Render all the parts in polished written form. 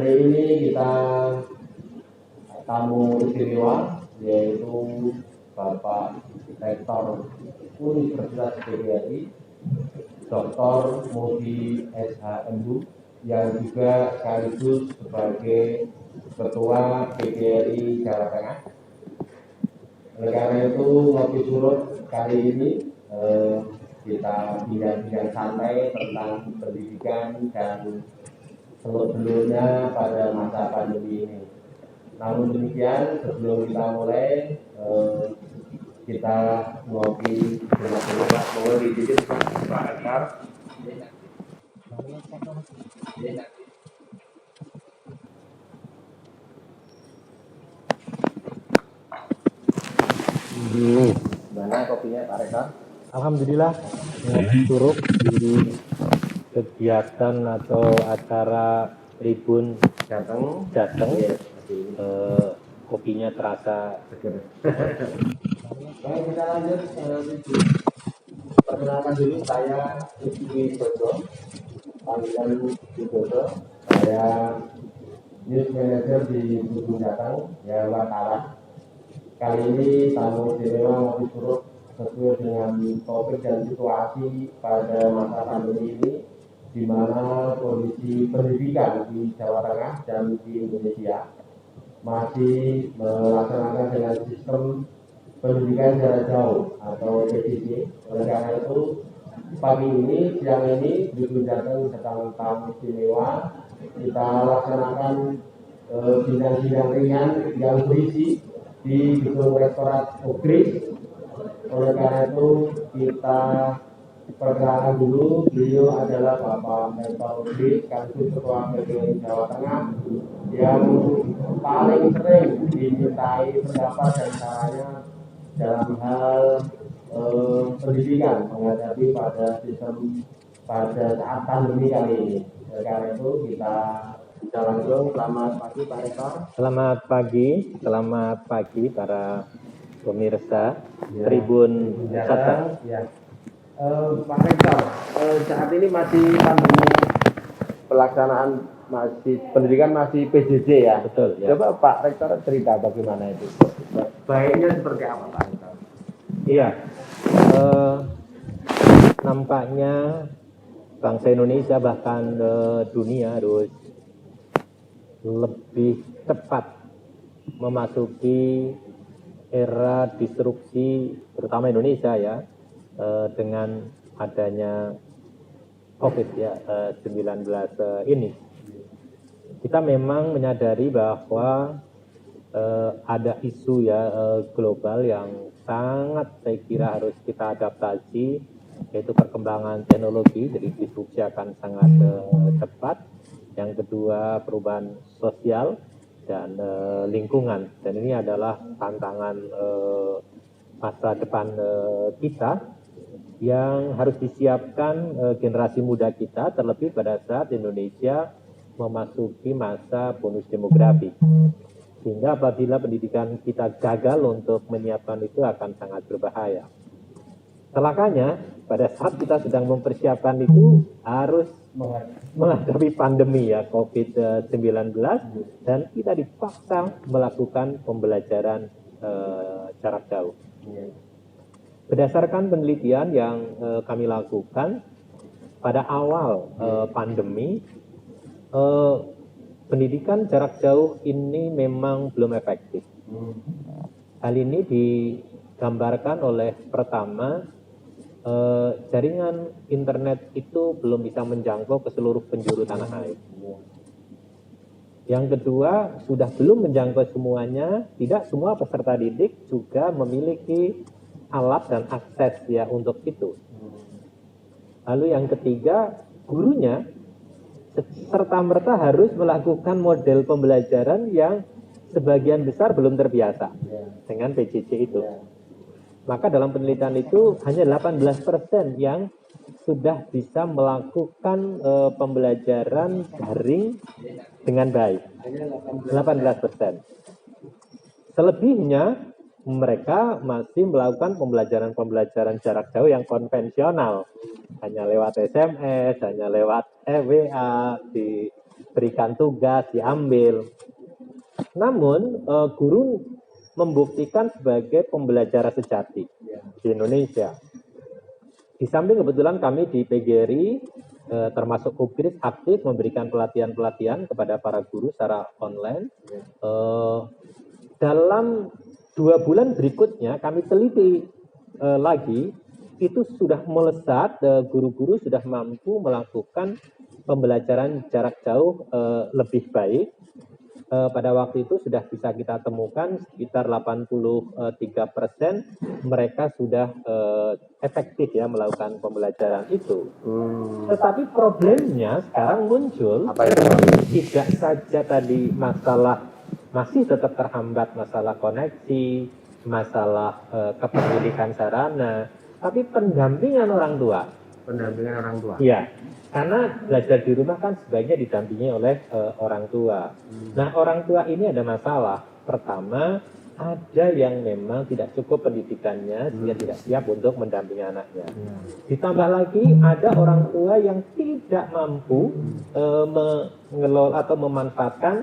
Hari ini kita tamu istimewa yaitu Bapak Rektor Universitas PGRI, Dr. Mudi SHMU, yang juga sekaligus sebagai Ketua PGRI Jawa Tengah. Oleh karena itu, ngopi surut kali ini kita bincang-bincang santai tentang pendidikan dan seluk-beluknya pada masa pandemi ini. Namun demikian, sebelum kita mulai, kita ngopi dulu. Mau dititip Pak Rektor. Mana kopinya Pak Rektor? Alhamdulillah turut di kegiatan atau acara Tribun Jateng. Jateng, kopinya terasa Seger. Baik, kita lanjut. Perkenalkan dulu, saya Rizky Widodo, panggilan Widodo. Saya News Manager di Tribun Jateng, ya wartawan. Kali ini tamu istimewa ngopi surut sesuai dengan topik dan situasi pada masa pandemi ini, di mana kondisi pendidikan di Jawa Tengah dan di Indonesia masih melaksanakan dengan sistem pendidikan jarak jauh atau PJJ. Oleh karena itu, pagi ini, siang ini, Tribun Jateng sedang tamu istimewa. Kita laksanakan sidang-sidang ringan yang berisi di gedung Rektorat UGRI. Oleh karena itu, kita perkenalkan dulu, beliau adalah Bapak Rektor UGRI, sekaligus Ketua PGRI Jawa Tengah, yang paling sering dimintai pendapat dan caranya dalam hal pendidikan menghadapi pada sistem pada saat pandemi kali ini. Oleh karena itu, kita langsung. Selamat pagi Pak Rektor. Selamat pagi para pemirsa ya, Tribun Jateng. Ya. Pak Rektor, saat ini masih pandemi, pelaksanaan masih pendidikan masih PJJ ya. Betul. Ya. Coba Pak Rektor cerita bagaimana itu. Baiknya seperti apa Pak Rektor? Iya. Nampaknya bangsa Indonesia bahkan dunia harus lebih cepat memasuki era disrupsi, terutama Indonesia ya, dengan adanya COVID-19 ini. Kita memang menyadari bahwa ada isu ya global yang sangat saya kira harus kita adaptasi, yaitu perkembangan teknologi, jadi disrupsi akan sangat cepat. Yang kedua, perubahan sosial dan lingkungan, dan ini adalah tantangan masa depan kita yang harus disiapkan generasi muda kita, terlebih pada saat Indonesia memasuki masa bonus demografi. Sehingga apabila pendidikan kita gagal untuk menyiapkan itu akan sangat berbahaya. Celakanya, pada saat kita sedang mempersiapkan itu harus menghadapi pandemi ya COVID-19, dan kita dipaksa melakukan pembelajaran jarak jauh. Berdasarkan penelitian yang kami lakukan pada awal pandemi, pendidikan jarak jauh ini memang belum efektif. Hal ini digambarkan oleh pertama, jaringan internet itu belum bisa menjangkau ke seluruh penjuru tanah air. Yang kedua, sudah belum menjangkau semuanya, tidak semua peserta didik juga memiliki alat dan akses ya untuk itu. Lalu yang ketiga, gurunya serta-merta harus melakukan model pembelajaran yang sebagian besar belum terbiasa dengan PJJ itu. Maka dalam penelitian itu hanya 18% yang sudah bisa melakukan pembelajaran daring dengan baik. 18%. Selebihnya mereka masih melakukan pembelajaran jarak jauh yang konvensional. Hanya lewat SMS, hanya lewat WA, berikan tugas, diambil. Namun guru membuktikan sebagai pembelajaran sejati di Indonesia. Di samping kebetulan kami di PGRI termasuk UPRIS aktif memberikan pelatihan-pelatihan kepada para guru secara online. Dalam 2 bulan berikutnya kami teliti lagi, itu sudah melesat, guru-guru sudah mampu melakukan pembelajaran jarak jauh lebih baik. Pada waktu itu sudah bisa kita temukan sekitar 83% mereka sudah efektif ya melakukan pembelajaran itu. Tetapi problemnya sekarang muncul, tidak saja tadi masalah masih tetap terhambat masalah koneksi, masalah kepemilikan sarana, tapi pendampingan orang tua. Pendampingan orang tua. Iya, karena belajar di rumah kan sebaiknya didampingi oleh orang tua. Nah, orang tua ini ada masalah. Pertama, ada yang memang tidak cukup pendidikannya sehingga tidak siap untuk mendampingi anaknya. Ditambah lagi ada orang tua yang tidak mampu mengelola atau memanfaatkan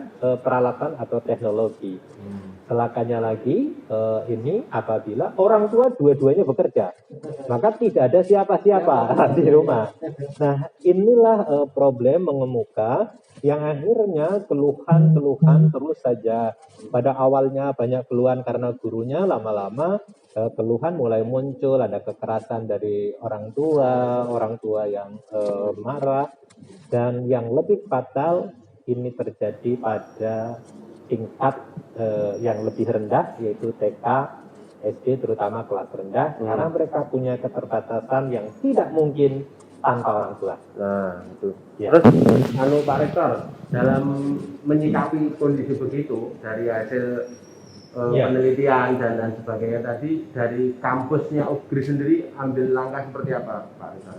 peralatan atau teknologi. Celakanya lagi ini apabila orang tua dua-duanya bekerja, maka tidak ada siapa-siapa di rumah. Nah, inilah problem mengemuka yang akhirnya keluhan-keluhan terus saja. Pada awalnya banyak keluhan karena gurunya, lama-lama keluhan mulai muncul, ada kekerasan dari orang tua yang marah, dan yang lebih fatal ini terjadi pada tingkat yang lebih rendah, yaitu TK, SD, terutama kelas rendah, karena mereka punya keterbatasan yang tidak mungkin tanpa orang tua. Nah, itu. Ya. Terus, Pak Rektor, dalam menyikapi kondisi begitu dari hasil penelitian dan sebagainya tadi, dari kampusnya UPGRI sendiri ambil langkah seperti apa, Pak Rektor?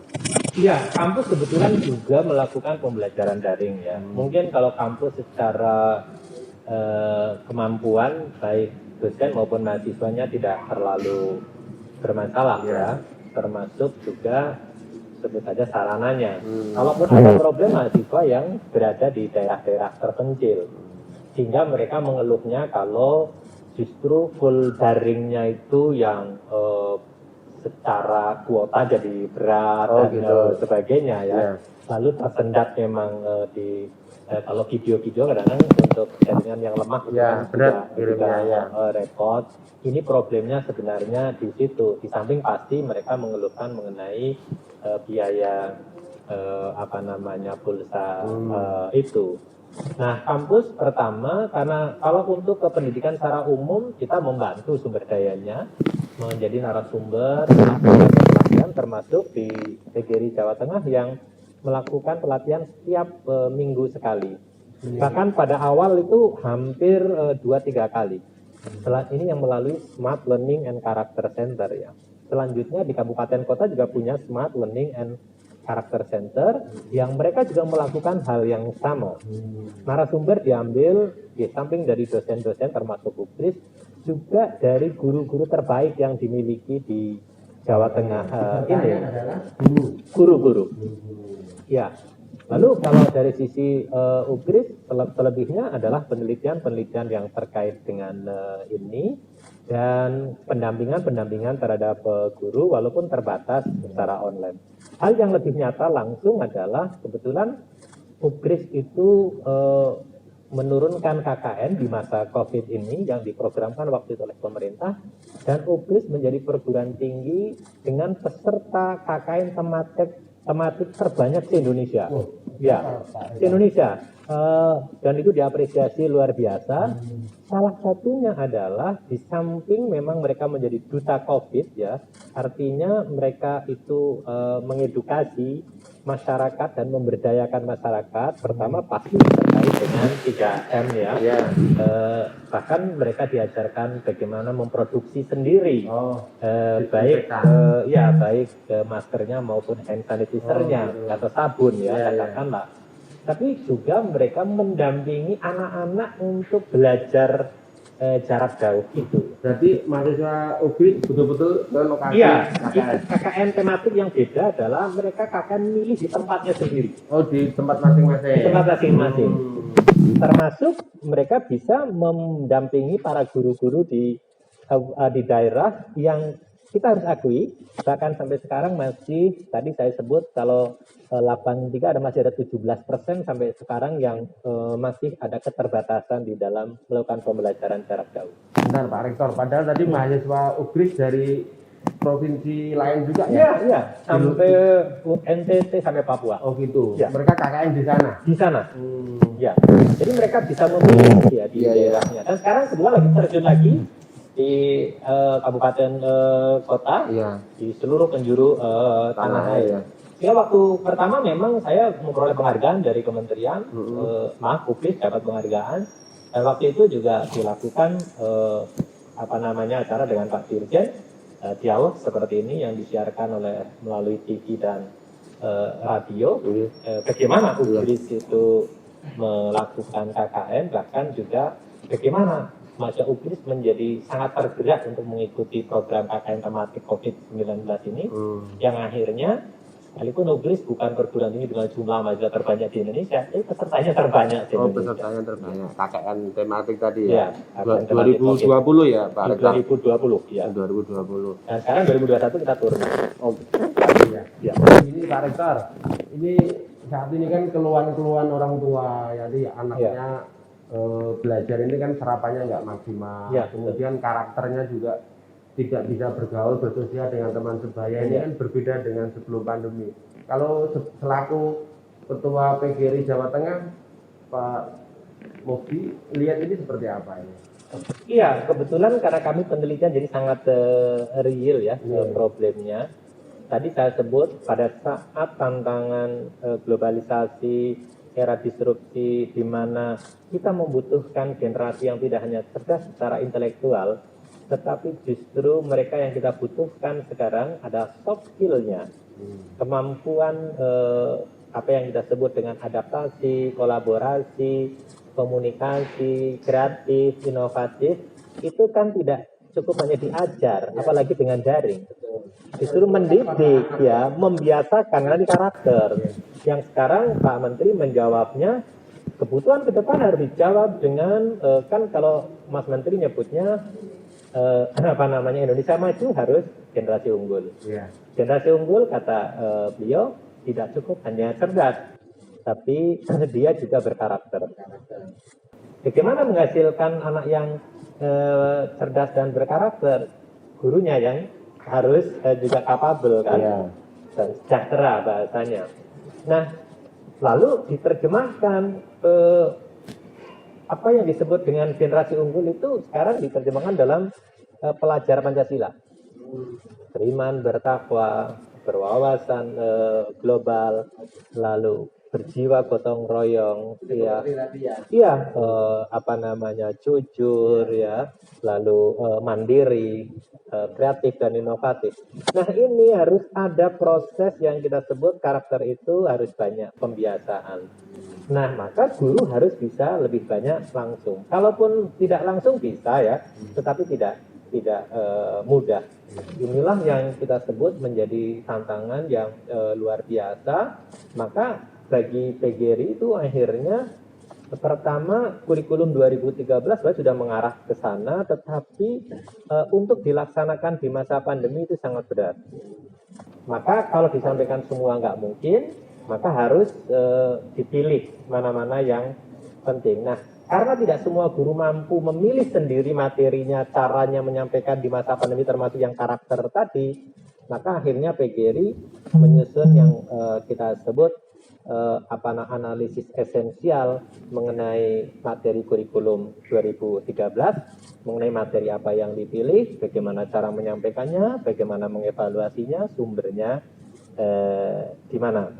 Ya, kampus kebetulan juga melakukan pembelajaran daring ya. Mungkin kalau kampus secara kemampuan baik dosen maupun mahasiswanya tidak terlalu bermasalah ya, termasuk juga sebut saja sarananya. Kalaupun ada problem mahasiswa yang berada di daerah-daerah terpencil, sehingga mereka mengeluhnya kalau justru full daringnya itu yang secara kuota jadi berat dan sebagainya ya. Lalu tersendat memang di kalau video-video kadang-kadang untuk jaringan yang lemah juga repot. Ini problemnya sebenarnya di situ. Di samping pasti mereka mengeluhkan mengenai biaya pulsa itu. Nah, kampus pertama, karena kalau untuk kependidikan secara umum kita membantu sumber dayanya menjadi narasumber pelatihan, termasuk di PGRI Jawa Tengah yang melakukan pelatihan setiap minggu sekali. Bahkan pada awal itu hampir 2-3 kali. Setelah ini yang melalui Smart Learning and Character Center ya. Selanjutnya di kabupaten kota juga punya Smart Learning and Character Center yang mereka juga melakukan hal yang sama. Narasumber diambil di samping dari dosen-dosen termasuk UPRIS, juga dari guru-guru terbaik yang dimiliki di Jawa Tengah ini. Guru-guru. Ya, lalu kalau dari sisi UPRIS, selebihnya adalah penelitian-penelitian yang terkait dengan ini dan pendampingan terhadap guru walaupun terbatas secara online. Hal yang lebih nyata langsung adalah kebetulan UPRIS itu menurunkan KKN di masa COVID ini yang diprogramkan waktu itu oleh pemerintah, dan UPRIS menjadi perguruan tinggi dengan peserta KKN tematik terbanyak di Indonesia. Ya, di Indonesia. Dan itu diapresiasi luar biasa. Salah satunya adalah di samping memang mereka menjadi duta COVID ya, artinya mereka itu mengedukasi masyarakat dan memberdayakan masyarakat. Pertama pasti terkait dengan 3M ya. Bahkan mereka diajarkan bagaimana memproduksi sendiri, baik maskernya maupun hand sanitizer-nya atau sabun ya, katakanlah. Tapi juga mereka mendampingi anak-anak untuk belajar jarak jauh itu. Berarti mahasiswa UBI betul-betul ke lokasi Iya, KKN. KKN tematik yang beda adalah mereka KKN milih di tempatnya sendiri. Oh, di tempat masing-masing. Di tempat masing-masing. Hmm. Termasuk mereka bisa mendampingi para guru-guru di daerah yang kita harus akui, bahkan sampai sekarang masih, tadi saya sebut kalau 83 masih ada 17% sampai sekarang yang masih ada keterbatasan di dalam melakukan pembelajaran jarak jauh. Benar Pak Rektor, padahal tadi mahasiswa UGRIS dari provinsi lain juga ya? Iya, iya, sampai NTT sampai Papua. Oh gitu, Ya. mereka KKN di sana? Di sana. Hmm. Ya, jadi mereka bisa memilih ya di Iya, iya. daerahnya. Dan sekarang kedua lagi terjun lagi di kabupaten kota, Iya. di seluruh penjuru tanah air. Ya. Ya, waktu pertama memang saya memperoleh penghargaan dari kementerian, UPIS dapat penghargaan. Dan waktu itu juga dilakukan acara dengan Pak Dirjen, dialog seperti ini yang disiarkan melalui TV dan radio. Bagaimana UPIS itu melakukan KKN, bahkan juga bagaimana mahasiswa UPIS menjadi sangat tergerak untuk mengikuti program KKN tematik COVID-19 ini, yang akhirnya sekalipun UPIS bukan perguruan tinggi dengan jumlah mahasiswa terbanyak di Indonesia, tapi pesertanya terbanyak di Indonesia. Pesertanya terbanyak. KKN tematik tadi Ya, ya? KKN 2020 ya Pak Di Rektor? 2020, ya. 2020. Dan sekarang 2021 kita turun. Oh, iya. Ya. Ini Pak Rektor, ini saat ini kan keluhan-keluhan orang tua, jadi anaknya belajar ini kan serapannya nggak maksimal, Ya, kemudian karakternya juga tidak bisa bergaul bersosial dengan teman sebaya. Ini kan berbeda dengan sebelum pandemi. Kalau selaku Ketua PGRI Jawa Tengah, Pak Mufti, lihat ini seperti apa ini? Iya, kebetulan karena kami penelitian jadi sangat real ya problemnya. Tadi saya sebut pada saat tantangan globalisasi, era disrupsi di mana kita membutuhkan generasi yang tidak hanya cerdas secara intelektual, tetapi justru mereka yang kita butuhkan sekarang ada soft skill-nya, kemampuan apa yang kita sebut dengan adaptasi, kolaborasi, komunikasi, kreatif, inovatif, itu kan tidak cukup hanya diajar, apalagi dengan daring. Justru mendidik ya, membiasakan karena di karakter. Yang sekarang Pak Menteri menjawabnya, kebutuhan ke depan harus dijawab dengan kan kalau Mas Menteri nyebutnya Indonesia maju harus generasi unggul. Iya. Generasi unggul kata beliau tidak cukup hanya cerdas, tapi dia juga berkarakter. Bagaimana menghasilkan anak yang cerdas dan berkarakter? Gurunya yang harus juga kapabel kan, dan sejahtera bahasanya. Nah, lalu diterjemahkan apa yang disebut dengan generasi unggul itu sekarang diterjemahkan dalam pelajaran Pancasila. Beriman, bertakwa, berwawasan global, lalu berjiwa gotong royong, jujur ya, lalu mandiri, kreatif dan inovatif. Nah, ini harus ada proses yang kita sebut karakter itu harus banyak pembiasaan. Nah, maka guru harus bisa lebih banyak langsung. Kalaupun tidak langsung bisa ya, tetapi tidak mudah. Inilah yang kita sebut menjadi tantangan yang luar biasa. Maka bagi PGRI itu akhirnya pertama kurikulum 2013 sudah mengarah ke sana, tetapi untuk dilaksanakan di masa pandemi itu sangat berat. Maka kalau disampaikan semua nggak mungkin, maka harus dipilih mana-mana yang penting. Nah, karena tidak semua guru mampu memilih sendiri materinya, caranya menyampaikan di masa pandemi termasuk yang karakter tadi, maka akhirnya PGRI menyusun yang kita sebut analisis esensial mengenai materi kurikulum 2013, mengenai materi apa yang dipilih, bagaimana cara menyampaikannya, bagaimana mengevaluasinya, sumbernya di mana.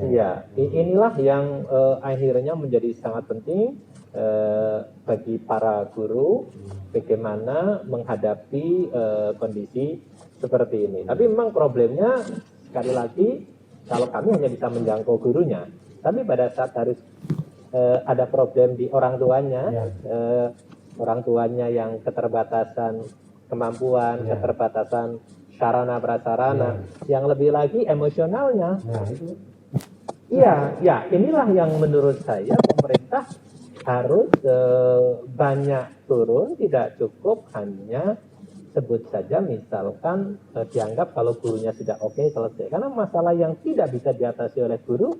Ya, inilah yang akhirnya menjadi sangat penting bagi para guru bagaimana menghadapi kondisi seperti ini. Tapi memang problemnya sekali lagi kalau kami hanya bisa menjangkau gurunya, tapi pada saat harus ada problem di orang tuanya, orang tuanya yang keterbatasan kemampuan, keterbatasan sarana prasarana, yang lebih lagi emosionalnya. Nah, itu. Iya, ya inilah yang menurut saya pemerintah harus banyak turun, tidak cukup hanya sebut saja misalkan dianggap kalau gurunya sudah oke selesai. Karena masalah yang tidak bisa diatasi oleh guru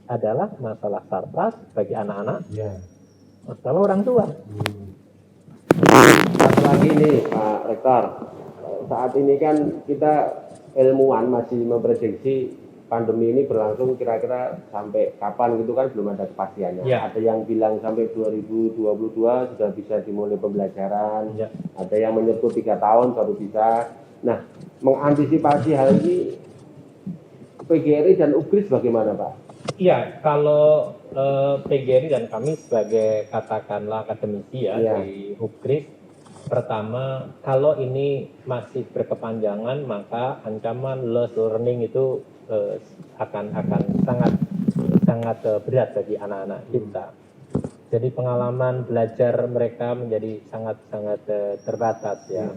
adalah masalah sarpras bagi anak-anak, Ya. masalah orang tua. Satu lagi nih Pak Rektor, saat ini kan kita ilmuwan masih memprediksi pandemi ini berlangsung kira-kira sampai kapan gitu kan belum ada kepastiannya. Ya. Ada yang bilang sampai 2022 sudah bisa dimulai pembelajaran, Ya. ada yang menyebut 3 tahun baru bisa. Nah, mengantisipasi hal ini PGRI dan UGRIS bagaimana Pak? Iya, kalau PGRI dan kami sebagai katakanlah akademisi ya Iya. di UGRIS, pertama kalau ini masih berkepanjangan maka ancaman loss learning itu akan sangat berat bagi anak-anak kita. Jadi pengalaman belajar mereka menjadi sangat terbatas ya.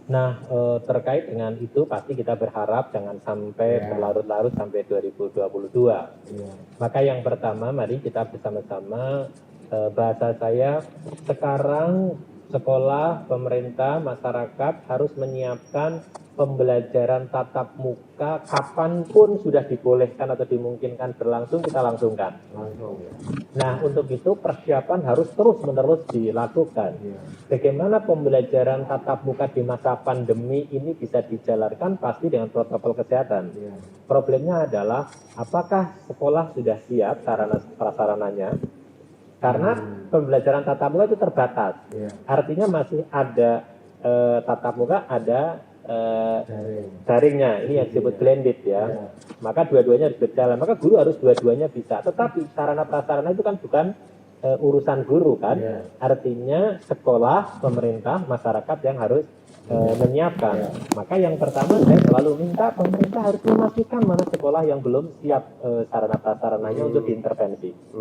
Nah, terkait dengan itu pasti kita berharap jangan sampai berlarut-larut sampai 2022. Maka yang pertama mari kita bersama-sama, bahasa saya sekarang sekolah, pemerintah, masyarakat harus menyiapkan pembelajaran tatap muka kapanpun sudah dibolehkan atau dimungkinkan berlangsung, kita langsungkan. Langsung ya. Nah, untuk itu persiapan harus terus-menerus dilakukan. Bagaimana pembelajaran tatap muka di masa pandemi ini bisa dijalankan pasti dengan protokol kesehatan. Problemnya adalah apakah sekolah sudah siap sarana prasarananya? Karena pembelajaran tatap muka itu terbatas. Artinya masih ada tatap muka, ada daringnya. Ini yang disebut blended ya. Maka dua-duanya harus berjalan. Maka guru harus dua-duanya bisa. Tetapi sarana prasarana itu kan bukan urusan guru kan. Artinya sekolah, pemerintah, masyarakat yang harus menyiapkan. Maka yang pertama saya selalu minta pemerintah harus memastikan mana sekolah yang belum siap sarana prasarananya untuk diintervensi.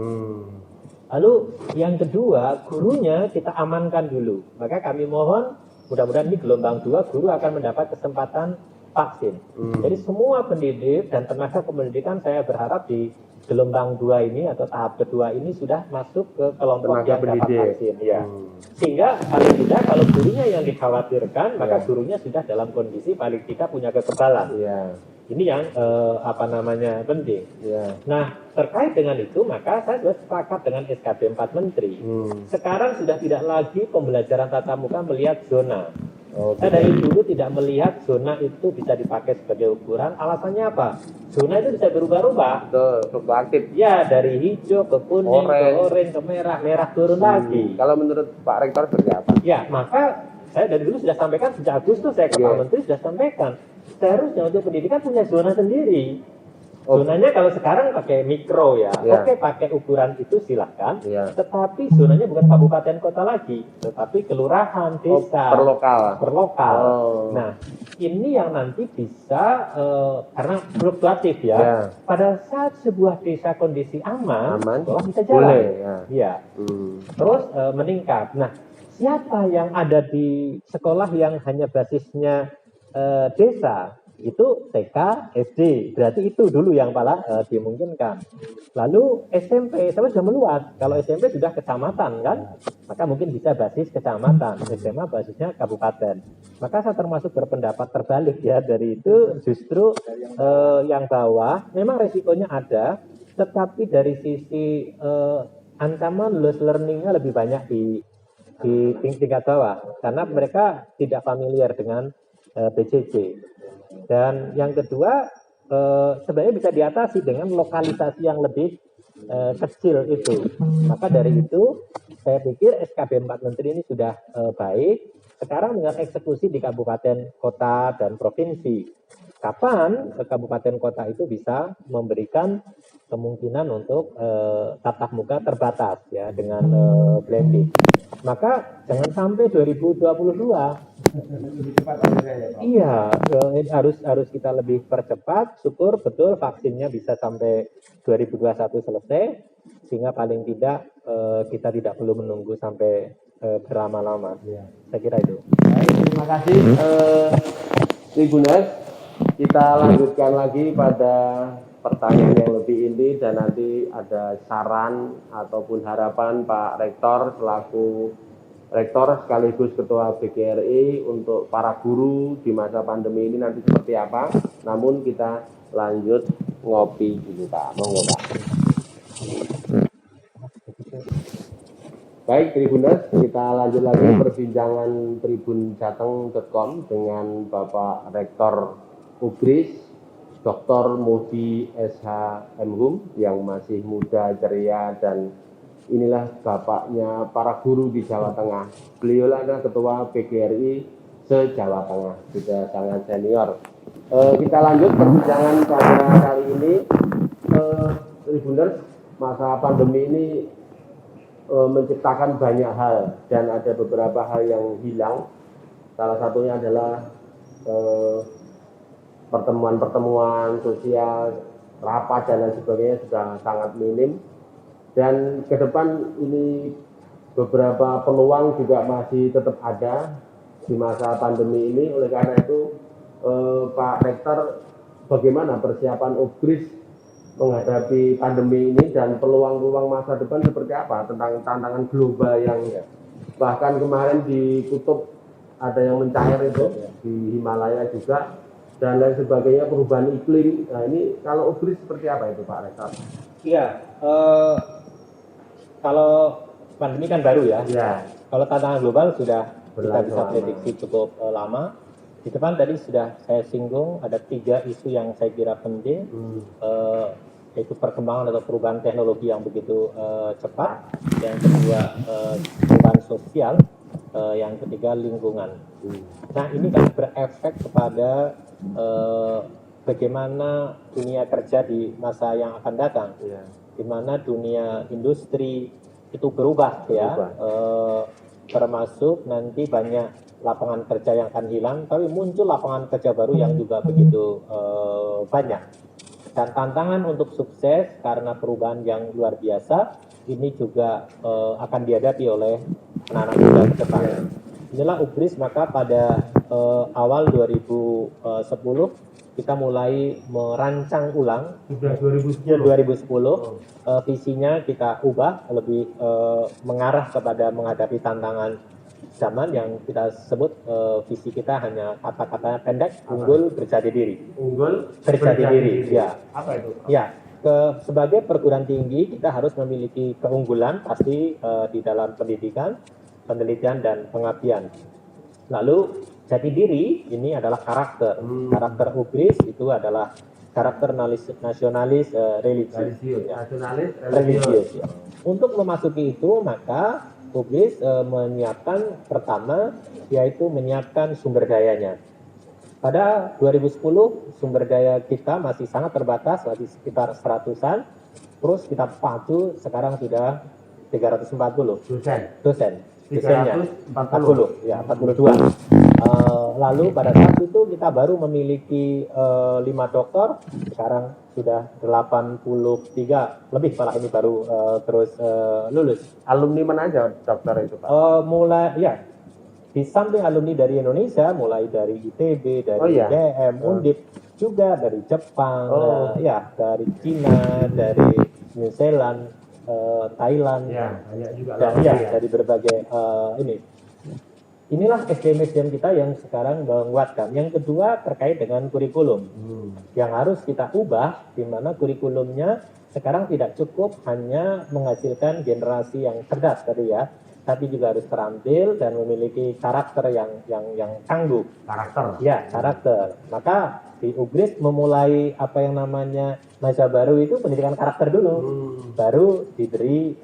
Lalu yang kedua, gurunya kita amankan dulu. Maka kami mohon mudah-mudahan ini gelombang 2 guru akan mendapat kesempatan vaksin. Jadi semua pendidik dan tenaga kependidikan saya berharap di gelombang 2 ini atau tahap kedua ini sudah masuk ke kelompok yang dapat vaksin. Ya. Sehingga paling tidak kalau gurunya yang dikhawatirkan, maka gurunya sudah dalam kondisi paling tidak punya kekebalan. Ini yang penting. Nah, terkait dengan itu maka saya sudah sepakat dengan SKB 4 Menteri. Sekarang sudah tidak lagi pembelajaran tatap muka melihat zona. Saya dari dulu tidak melihat zona itu bisa dipakai sebagai ukuran. Alasannya apa? Zona itu bisa berubah-ubah. Fluktuatif. Ya, dari hijau ke kuning, ke oranye, ke merah, merah turun lagi. Kalau menurut Pak Rektor seperti apa? Ya, maka saya dari dulu sudah sampaikan sejak Agustus saya ke Pak Menteri sudah sampaikan. Seharusnya untuk pendidikan punya zona sendiri. Zonanya kalau sekarang pakai mikro ya, oke pakai ukuran itu silahkan. Tetapi zonanya bukan kabupaten kota lagi, tetapi kelurahan, desa, per lokal. Nah, ini yang nanti bisa karena fluktuatif ya. Pada saat sebuah desa kondisi aman sekolah bisa jalan. Terus meningkat. Nah, siapa yang ada di sekolah yang hanya basisnya desa? Itu TK, SD, berarti itu dulu yang malah dimungkinkan. Lalu SMP, saya sudah meluas. Kalau SMP sudah kecamatan kan, maka mungkin bisa basis kecamatan. SMA basisnya kabupaten. Maka saya termasuk berpendapat terbalik ya dari itu. Justru yang bawah memang resikonya ada, tetapi dari sisi ancaman loss learning-nya lebih banyak di tingkat bawah, karena mereka tidak familiar dengan PJJ. Dan yang kedua sebenarnya bisa diatasi dengan lokalisasi yang lebih kecil itu. Maka dari itu saya pikir SKB 4 Menteri ini sudah baik. Sekarang dengan eksekusi di kabupaten, kota, dan provinsi. Kapan kabupaten kota itu bisa memberikan kemungkinan untuk tatap muka terbatas ya dengan blending. Maka jangan sampai 2022. Iya, harus kita lebih percepat. Syukur betul vaksinnya bisa sampai 2021 selesai, sehingga paling tidak kita tidak perlu menunggu sampai berlama-lama. Ya. Saya kira itu. Baik, terima kasih Tribuners. Kita lanjutkan lagi pada pertanyaan yang lebih inti dan nanti ada saran ataupun harapan Pak Rektor selaku Rektor sekaligus Ketua BGRI untuk para guru di masa pandemi ini nanti seperti apa. Namun kita lanjut ngopi dulu Pak. Monggo Pak. Baik Tribuners, kita lanjut lagi perbincangan tribunjateng.com dengan Bapak Rektor Ugris, Dr. Muhdi SH Mhum yang masih muda, ceria, dan inilah bapaknya para guru di Jawa Tengah. Beliau adalah Ketua PGRI se-Jawa Tengah, sudah sangat senior. Kita lanjut perbincangan pada kali ini. Tribuners, masa pandemi ini menciptakan banyak hal dan ada beberapa hal yang hilang. Salah satunya adalah pertemuan-pertemuan sosial, rapat dan lain sebagainya sudah sangat minim. Dan ke depan ini beberapa peluang juga masih tetap ada di masa pandemi ini. Oleh karena itu, Pak Rektor, bagaimana persiapan Ugris menghadapi pandemi ini dan peluang-peluang masa depan seperti apa tentang tantangan global yang bahkan kemarin di kutub ada yang mencair itu di Himalaya juga dan lain sebagainya, perubahan iklim. Nah ini kalau Ugris seperti apa itu Pak Rektor? Iya, kalau pandemi kan baru ya. Ya. Kalau tantangan global sudah kita bisa Berlangsung prediksi cukup lama. Di depan tadi sudah saya singgung ada 3 isu yang saya kira penting, yaitu perkembangan atau perubahan teknologi yang begitu cepat, yang kedua perubahan sosial, yang ketiga lingkungan. Nah ini kan berefek kepada bagaimana dunia kerja di masa yang akan datang, di mana dunia industri itu berubah ya, termasuk nanti banyak lapangan kerja yang akan hilang, tapi muncul lapangan kerja baru yang juga begitu banyak. Dan tantangan untuk sukses karena perubahan yang luar biasa ini juga akan dihadapi oleh anak-anak muda ke depan. Inilah Ugris, maka pada awal 2010 kita mulai merancang ulang. Sudah 2010. Ya, 2010 visinya kita ubah lebih mengarah kepada menghadapi tantangan zaman yang kita sebut visi kita hanya kata-katanya pendek, unggul berjati diri. Unggul Berjati diri, ya. Apa itu? Ya, sebagai perguruan tinggi kita harus memiliki keunggulan pasti di dalam pendidikan, penelitian dan pengabdian. Lalu jati diri ini adalah karakter. Karakter Ugris itu adalah karakter nasionalis religius. Nasionalis Religius. Ya. Untuk memasuki itu maka Ugris menyiapkan pertama yaitu menyiapkan sumber dayanya. Pada 2010 sumber daya kita masih sangat terbatas, masih sekitar 100-an. Terus kita pacu sekarang sudah 340 dosen. Dosennya 40, ya 42. Lalu pada saat itu kita baru memiliki 5 doktor, sekarang sudah 83 lebih, malah ini baru terus lulus. Alumni mana aja dokter itu Pak? Mulai ya di samping alumni dari Indonesia, mulai dari ITB, dari UGM, Undip, juga dari Jepang, ya dari Cina, dari New Zealand, Thailand, banyak juga dan dari berbagai ini. Inilah SDM-SDM kita yang sekarang menguatkan. Yang kedua terkait dengan kurikulum yang harus kita ubah, di mana kurikulumnya sekarang tidak cukup hanya menghasilkan generasi yang cerdas tadi ya, tapi juga harus terampil dan memiliki karakter yang tangguh. Karakter. Ya, karakter. Maka di Ugris memulai apa yang namanya masa baru itu pendidikan karakter dulu, baru diberi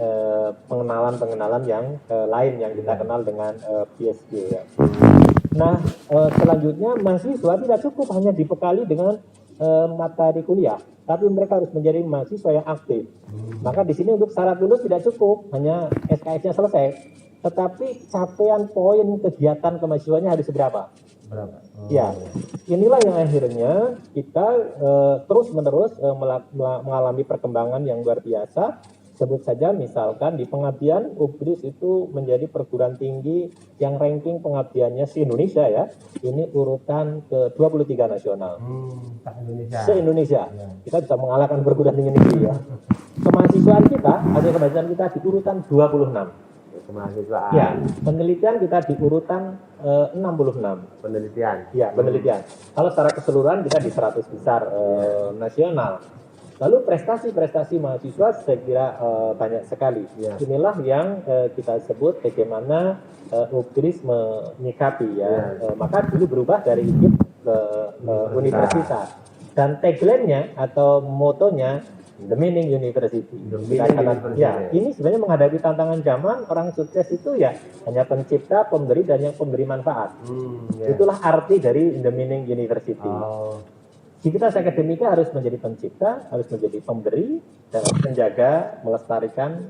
pengenalan-pengenalan yang lain yang kita kenal dengan PSG ya. Nah selanjutnya mahasiswa tidak cukup hanya dibekali dengan materi kuliah, tapi mereka harus menjadi mahasiswa yang aktif. Maka di sini untuk syarat lulus tidak cukup hanya SKS-nya selesai, tetapi capaian poin kegiatan kemahasiswanya harus berapa? Ya, inilah yang akhirnya kita terus-menerus mengalami perkembangan yang luar biasa, Sebut saja misalkan di pengabdian UPDRIS itu menjadi perguruan tinggi yang ranking pengabdiannya se-Indonesia ya. Ini urutan ke-23 nasional. Indonesia. Se-Indonesia. Ya. Kita bisa mengalahkan perguruan tinggi negeri ya. Kemahasiswaan kita, hasil kemahasiswaan kita di urutan 26. Kemahasiswaan. Ya, penelitian kita di urutan 66. Penelitian. Ya, penelitian. Kalau secara keseluruhan kita di 100 besar nasional. Lalu prestasi-prestasi mahasiswa saya kira banyak sekali. Ya. Inilah yang kita sebut bagaimana UPDRIS menyikapi ya. Maka dulu berubah dari IKIP ke universitas. Dan tagline-nya atau motonya The Meaning University. Ya, ini sebenarnya menghadapi tantangan zaman, orang sukses itu ya hanya pencipta, pemberi, dan yang pemberi manfaat. Itulah arti dari The Meaning University. Civitas Akademika harus menjadi pencipta, harus menjadi pemberi, dan harus menjaga, melestarikan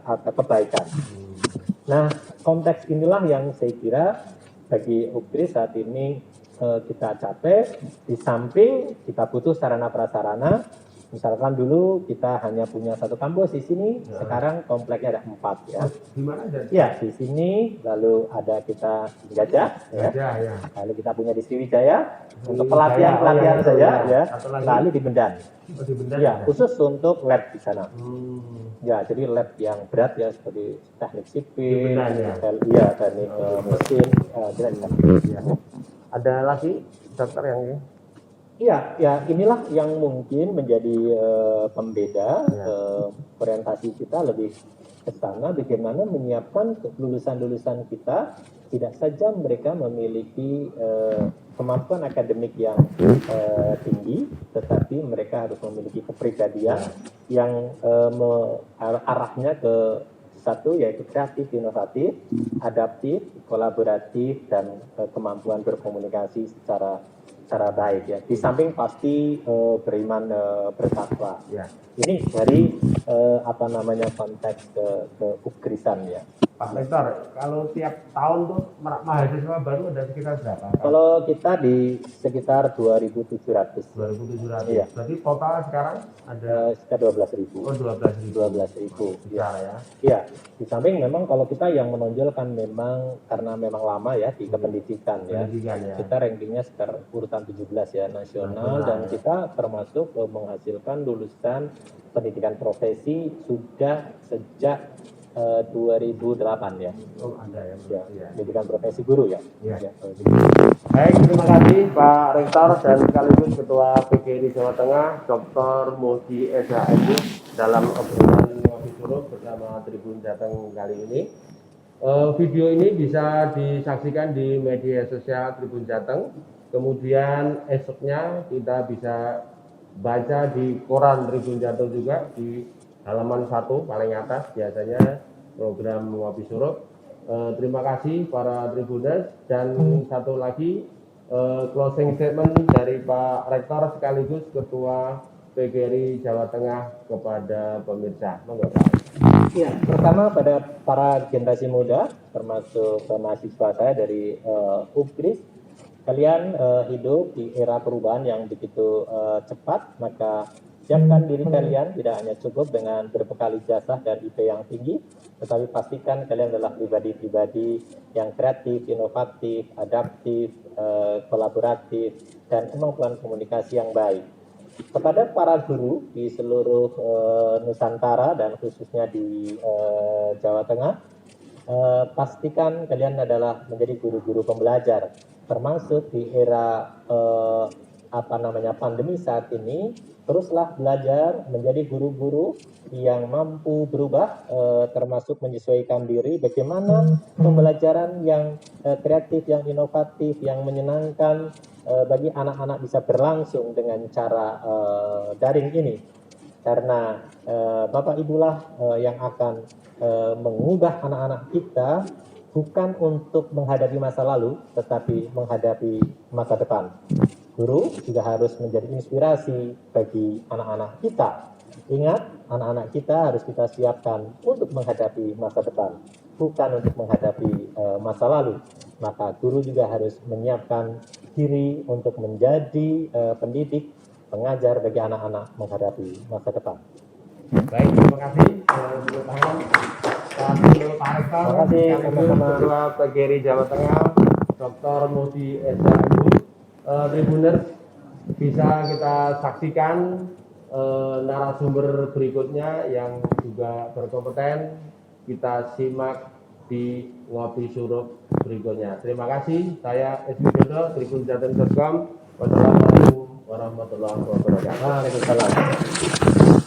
kebaikan. Nah, konteks inilah yang saya kira bagi UPDRIS saat ini kita capai. Di samping kita butuh sarana prasarana. Misalkan dulu kita hanya punya satu kampus di sini, sekarang kompleknya ada 4 ya. Di mana ada? Ya, di sini, lalu ada kita di Gajah, ya. Lalu kita punya di Sriwijaya untuk pelatihan-pelatihan saja, ya. Lalu di Bendan. Di Bendan. Ya, khusus untuk lab di sana. Ya, jadi lab yang berat ya seperti teknik sipil, ya, teknik mesin, Ada lagi dokter yang ini? Iya, ya inilah yang mungkin menjadi pembeda orientasi kita lebih ke sana, bagaimana menyiapkan lulusan-lulusan kita, tidak saja mereka memiliki kemampuan akademik yang tinggi, tetapi mereka harus memiliki kepribadian yang arahnya ke satu, yaitu kreatif, inovatif, adaptif, kolaboratif, dan kemampuan berkomunikasi secara baik ya. Di samping pasti beriman bertakwa. Ya. Ini dari konteks ke UPDRISan ya. Pak Rektor, kalau tiap tahun tuh mahasiswa baru ada sekitar berapa? Kalau kita di sekitar 2.700. 2.700. Iya. Berarti total sekarang ada sekitar 12.000. Oh, 12.000. Besar ya. Iya. Di samping memang kalau kita yang menonjolkan memang karena memang lama ya di kependidikan ya. Kita rankingnya sekitar urutan 17 ya nasional, dan kita termasuk menghasilkan lulusan pendidikan profesi sudah sejak 2008 ya. Oh, ada ya. Ya. Pendidikan profesi guru ya. Ya. Baik, terima kasih Pak Rektor dan sekaligus Ketua PGRI Jawa Tengah, Dr. Moji Eza MD dalam obrolan Ngopi Suruh bersama Tribun Jateng kali ini. Video ini bisa disaksikan di media sosial Tribun Jateng. Kemudian esoknya kita bisa baca di koran Tribun Jateng juga di halaman 1 paling atas biasanya program Ngopi Suruh. Terima kasih para Tribuners, dan satu lagi closing statement dari Pak Rektor sekaligus Ketua PGRI Jawa Tengah kepada pemirsa. Monggo Pak. Ya, pertama pada para generasi muda termasuk mahasiswa saya dari UPDRIS, kalian hidup di era perubahan yang begitu cepat, maka siapkan diri kalian tidak hanya cukup dengan berbekal ijazah dan IP yang tinggi, tetapi pastikan kalian adalah pribadi-pribadi yang kreatif, inovatif, adaptif, kolaboratif, dan kemampuan komunikasi yang baik. Kepada para guru di seluruh Nusantara dan khususnya di Jawa Tengah, pastikan kalian adalah menjadi guru-guru pembelajar, termasuk di era pandemi saat ini. Teruslah belajar menjadi guru-guru yang mampu berubah, termasuk menyesuaikan diri bagaimana pembelajaran yang kreatif, yang inovatif, yang menyenangkan bagi anak-anak bisa berlangsung dengan cara daring ini. Karena Bapak Ibulah yang akan mengubah anak-anak kita bukan untuk menghadapi masa lalu, tetapi menghadapi masa depan. Guru juga harus menjadi inspirasi bagi anak-anak kita. Ingat, anak-anak kita harus kita siapkan untuk menghadapi masa depan, bukan untuk menghadapi masa lalu. Maka guru juga harus menyiapkan diri untuk menjadi pendidik, pengajar bagi anak-anak menghadapi masa depan. Baik, terima kasih. Tepuk tangan. Terima kasih Pak Rektor. Terima kasih, sama-sama. Ketua PGRI Jawa Tengah, Dr. Mudi SHMU. Tribuners, bisa kita saksikan narasumber berikutnya yang juga berkompeten. Kita simak di Ngopi Suruh berikutnya. Terima kasih. Saya Eswi Dodo, tribunjateng.com. Wassalamualaikum warahmatullahi wabarakatuh. Waalaikumsalam.